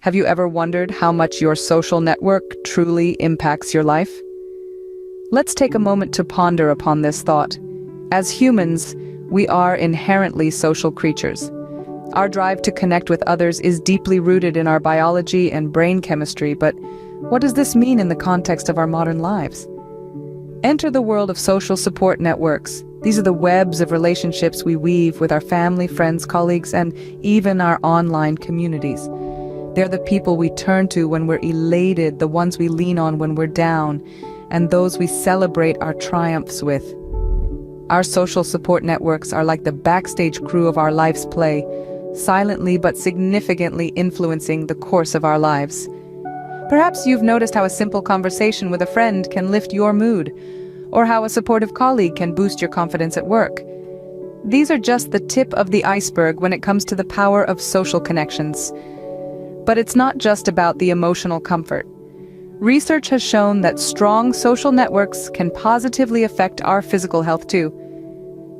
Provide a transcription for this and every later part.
Have you ever wondered how much your social network truly impacts your life? Let's take a moment to ponder upon this thought. As humans, we are inherently social creatures. Our drive to connect with others is deeply rooted in our biology and brain chemistry, but what does this mean in the context of our modern lives? Enter the world of social support networks. These are the webs of relationships we weave with our family, friends, colleagues, and even our online communities. They're the people we turn to when we're elated, the ones we lean on when we're down, and those we celebrate our triumphs with. Our social support networks are like the backstage crew of our life's play, silently but significantly influencing the course of our lives. Perhaps you've noticed how a simple conversation with a friend can lift your mood, or how a supportive colleague can boost your confidence at work. These are just the tip of the iceberg when it comes to the power of social connections. But it's not just about the emotional comfort. Research has shown that strong social networks can positively affect our physical health too.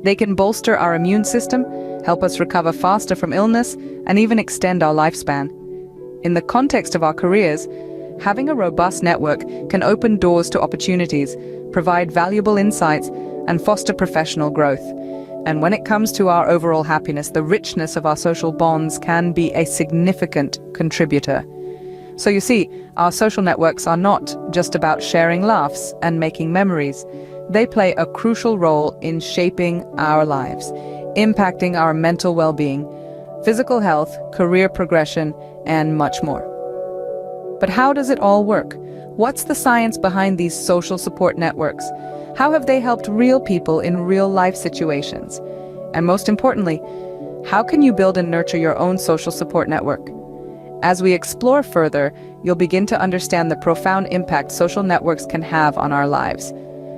They can bolster our immune system, help us recover faster from illness, and even extend our lifespan. In the context of our careers, having a robust network can open doors to opportunities, provide valuable insights, and foster professional growth. And when it comes to our overall happiness, the richness of our social bonds can be a significant contributor. So you see, our social networks are not just about sharing laughs and making memories. They play a crucial role in shaping our lives, impacting our mental well-being, physical health, career progression, and much more. But how does it all work? What's the science behind these social support networks? How have they helped real people in real-life situations? And most importantly, how can you build and nurture your own social support network? As we explore further, you'll begin to understand the profound impact social networks can have on our lives.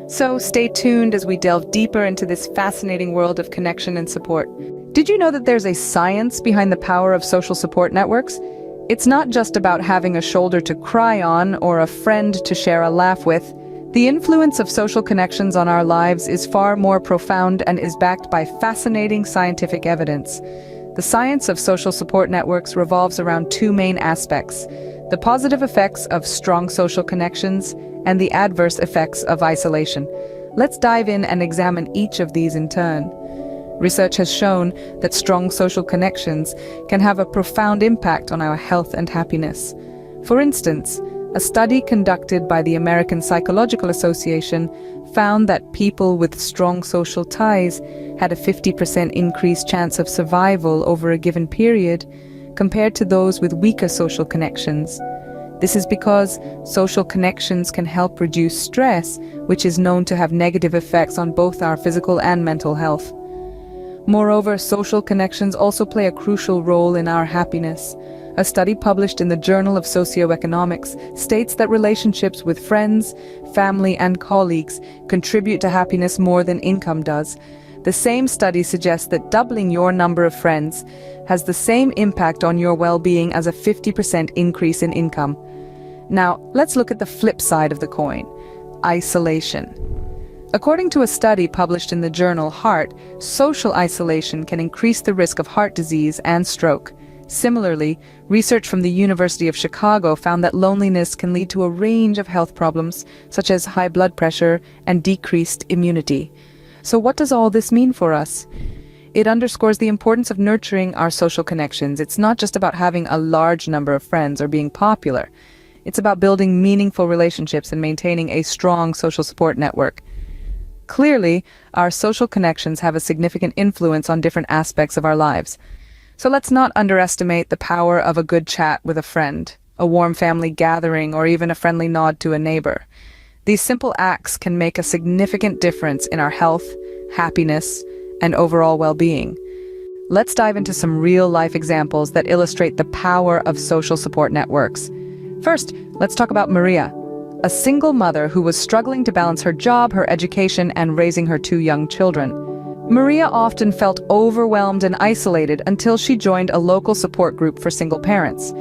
So stay tuned as we delve deeper into this fascinating world of connection and support. Did you know that there's a science behind the power of social support networks? It's not just about having a shoulder to cry on or a friend to share a laugh with. The influence of social connections on our lives is far more profound and is backed by fascinating scientific evidence. The science of social support networks revolves around two main aspects: the positive effects of strong social connections and the adverse effects of isolation. Let's dive in and examine each of these in turn. Research has shown that strong social connections can have a profound impact on our health and happiness. For instance, a study conducted by the American Psychological Association found that people with strong social ties had a 50% increased chance of survival over a given period compared to those with weaker social connections. This is because social connections can help reduce stress, which is known to have negative effects on both our physical and mental health. Moreover, social connections also play a crucial role in our happiness. A study published in the Journal of Socioeconomics states that relationships with friends, family, and colleagues contribute to happiness more than income does. The same study suggests that doubling your number of friends has the same impact on your well-being as a 50% increase in income. Now, let's look at the flip side of the coin: isolation. According to a study published in the journal Heart, social isolation can increase the risk of heart disease and stroke. Similarly, research from the University of Chicago found that loneliness can lead to a range of health problems, such as high blood pressure and decreased immunity. So what does all this mean for us? It underscores the importance of nurturing our social connections. It's not just about having a large number of friends or being popular. It's about building meaningful relationships and maintaining a strong social support network. Clearly, our social connections have a significant influence on different aspects of our lives. So let's not underestimate the power of a good chat with a friend, a warm family gathering, or even a friendly nod to a neighbor. These simple acts can make a significant difference in our health, happiness, and overall well-being. Let's dive into some real-life examples that illustrate the power of social support networks. First, let's talk about Maria, a single mother who was struggling to balance her job, her education, and raising her two young children. Maria often felt overwhelmed and isolated until she joined a local support group for single parents.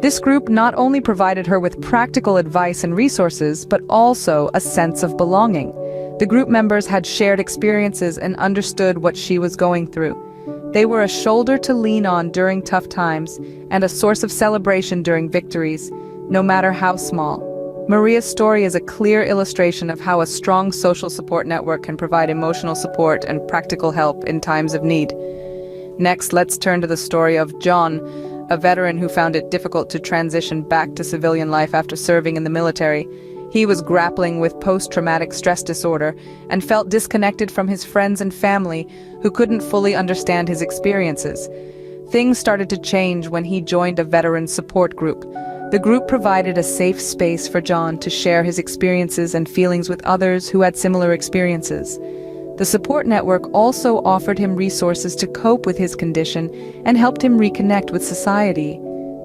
This group not only provided her with practical advice and resources, but also a sense of belonging. The group members had shared experiences and understood what she was going through. They were a shoulder to lean on during tough times and a source of celebration during victories, no matter how small. Maria's story is a clear illustration of how a strong social support network can provide emotional support and practical help in times of need. Next, let's turn to the story of John, a veteran who found it difficult to transition back to civilian life after serving in the military. He was grappling with post-traumatic stress disorder and felt disconnected from his friends and family who couldn't fully understand his experiences. Things started to change when he joined a veteran support group. The group provided a safe space for John to share his experiences and feelings with others who had similar experiences. The support network also offered him resources to cope with his condition and helped him reconnect with society.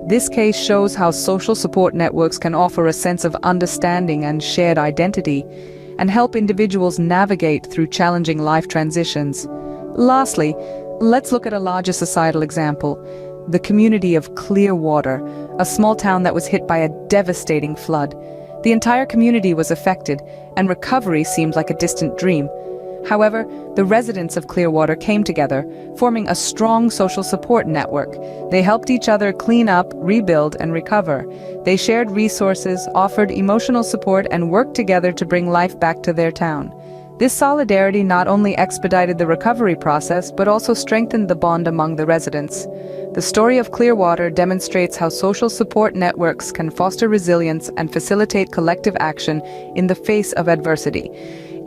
This case shows how social support networks can offer a sense of understanding and shared identity, and help individuals navigate through challenging life transitions. Lastly, let's look at a larger societal example: the community of Clearwater, a small town that was hit by a devastating flood. The entire community was affected, and recovery seemed like a distant dream. However, the residents of Clearwater came together, forming a strong social support network. They helped each other clean up, rebuild, and recover. They shared resources, offered emotional support, and worked together to bring life back to their town. This solidarity not only expedited the recovery process, but also strengthened the bond among the residents. The story of Clearwater demonstrates how social support networks can foster resilience and facilitate collective action in the face of adversity.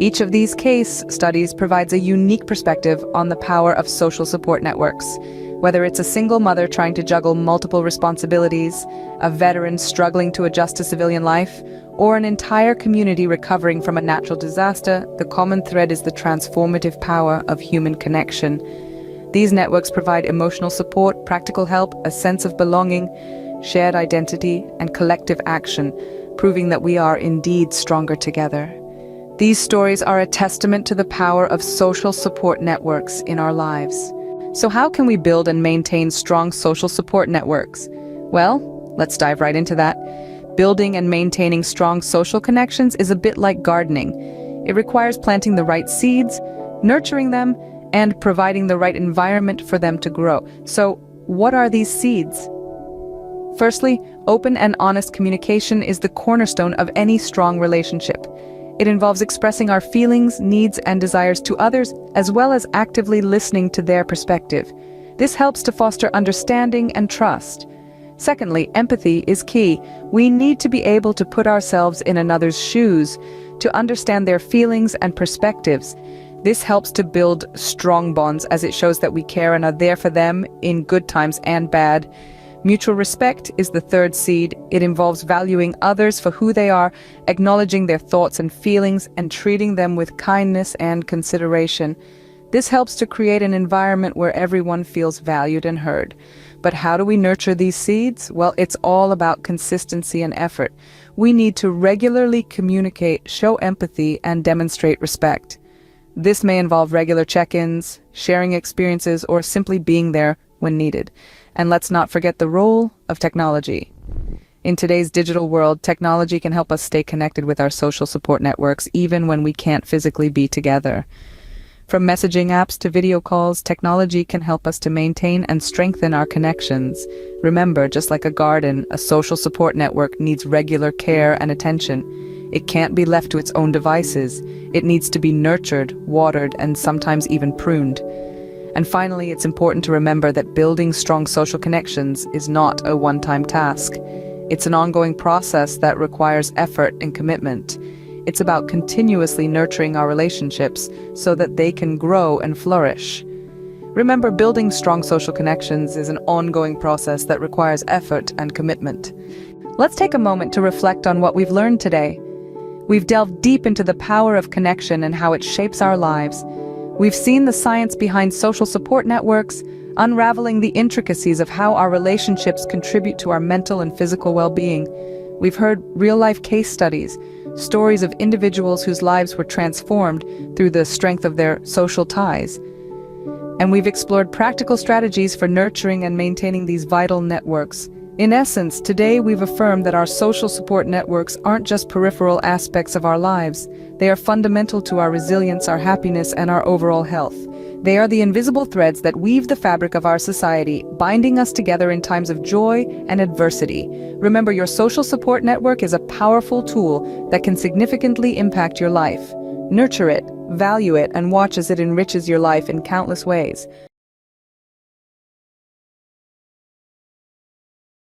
Each of these case studies provides a unique perspective on the power of social support networks. Whether it's a single mother trying to juggle multiple responsibilities, a veteran struggling to adjust to civilian life, or an entire community recovering from a natural disaster, the common thread is the transformative power of human connection. These networks provide emotional support, practical help, a sense of belonging, shared identity, and collective action, proving that we are indeed stronger together. These stories are a testament to the power of social support networks in our lives. So how can we build and maintain strong social support networks? Well, let's dive right into that. Building and maintaining strong social connections is a bit like gardening. It requires planting the right seeds, nurturing them, and providing the right environment for them to grow. So, what are these seeds? Firstly, open and honest communication is the cornerstone of any strong relationship. It involves expressing our feelings, needs, and desires to others, as well as actively listening to their perspective. This helps to foster understanding and trust. Secondly, empathy is key. We need to be able to put ourselves in another's shoes, to understand their feelings and perspectives. This helps to build strong bonds as it shows that we care and are there for them in good times and bad. Mutual respect is the third seed. It involves valuing others for who they are, acknowledging their thoughts and feelings, and treating them with kindness and consideration. This helps to create an environment where everyone feels valued and heard. But how do we nurture these seeds? Well, it's all about consistency and effort. We need to regularly communicate, show empathy, and demonstrate respect. This may involve regular check-ins, sharing experiences, or simply being there when needed. And let's not forget the role of technology. In today's digital world, technology can help us stay connected with our social support networks even when we can't physically be together. From messaging apps to video calls, technology can help us to maintain and strengthen our connections. Remember, just like a garden, a social support network needs regular care and attention. It can't be left to its own devices. It needs to be nurtured, watered, and sometimes even pruned. And finally, it's important to remember that building strong social connections is not a one-time task. It's an ongoing process that requires effort and commitment. It's about continuously nurturing our relationships so that they can grow and flourish. Remember, building strong social connections is an ongoing process that requires effort and commitment. Let's take a moment to reflect on what we've learned today. We've delved deep into the power of connection and how it shapes our lives. We've seen the science behind social support networks, unraveling the intricacies of how our relationships contribute to our mental and physical well-being. We've heard real-life case studies, stories of individuals whose lives were transformed through the strength of their social ties. And we've explored practical strategies for nurturing and maintaining these vital networks. In essence, today we've affirmed that our social support networks aren't just peripheral aspects of our lives. They are fundamental to our resilience, our happiness, and our overall health. They are the invisible threads that weave the fabric of our society, binding us together in times of joy and adversity. Remember, your social support network is a powerful tool that can significantly impact your life. Nurture it, value it, and watch as it enriches your life in countless ways.